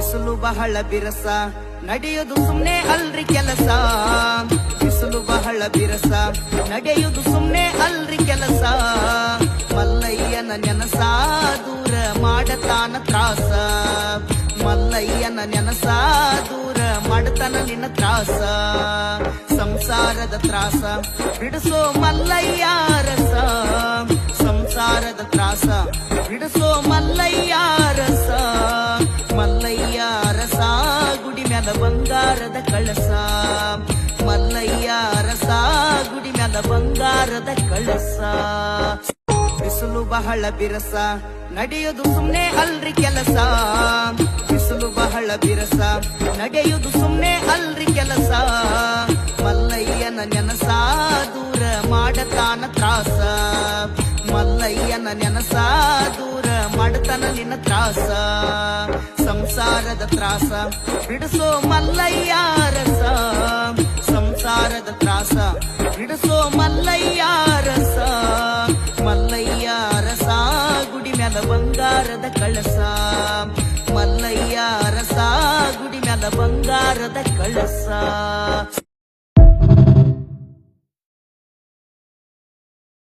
ಬಿಸಿಲು ಬಹಳ ಬಿರಸ ನಡೆಯುವುದು ಸುಮ್ನೆ ಅಲ್ರಿ ಕೆಲಸ. ಬಿಸಿಲು ಬಹಳ ಬಿರಸ ನಡೆಯುವುದು ಸುಮ್ನೆ ಅಲ್ರಿ ಕೆಲಸ. ಮಲ್ಲಯ್ಯನ ನೆನಸ ದೂರ ಮಾಡತಾನ ತ್ರಾಸ. ಮಲ್ಲಯ್ಯನ ನೆನಸ ದೂರ ಮಾಡತಾನ ನಿನ್ನ ತ್ರಾಸ. ಸಂಸಾರದ ತ್ರಾಸ ಬಿಡಿಸೋ ಮಲ್ಲಯ್ಯ ರಸ. ಸಂಸಾರದ ತ್ರಾಸ ಬಿಡಿಸೋ ಮಲ್ಲಯ್ಯ ರಸ. ಮಲ್ಲಯ್ಯ ರಸ ಗುಡಿ ಮ್ಯಾಲ ಬಂಗಾರದ ಕಳಸ. ಮಲ್ಲಯ್ಯ ರಸ ಗುಡಿ ಮ್ಯಾಲ ಬಂಗಾರದ ಕಳಸ. ಬಿಸಿಲು ಬಹಳ ಬಿರಸ ನಡೆಯುವುದು ಸುಮ್ನೆ ಅಲ್ರಿ ಕೆಲಸ. ಬಿಸಿಲು ಬಹಳ ಬಿರಸ ನಡೆಯುವುದು ಸುಮ್ನೆ ಅಲ್ರಿ ಕೆಲಸ. ಮಲ್ಲಯ್ಯನ ನೆನಸ ದೂರ ಮಾಡತಾನ ತ್ರಾಸ. ಮಲ್ಲಯ್ಯನ ನೆನಸ ದೂರ ಮಾಡತಾನ ನಿನ್ನ ತ್ರಾಸ. ಸಂಸಾರದ ತ್ರಾಸ ಬಿಡಿಸೋ ಮಲ್ಲಯ್ಯ ರಸ. ಸಂಸಾರದ ತ್ರಾಸ ಬಿಡಿಸೋ ಮಲ್ಲಯ್ಯ ರಸ. ಮಲ್ಲಯ್ಯ ರಸ ಗುಡಿ ಮ್ಯಾಲ ಬಂಗಾರದ ಕಳಸ. ಮಲ್ಲಯ್ಯ ರಸ ಗುಡಿ ಮ್ಯಾಲ ಬಂಗಾರದ ಕಳಸ.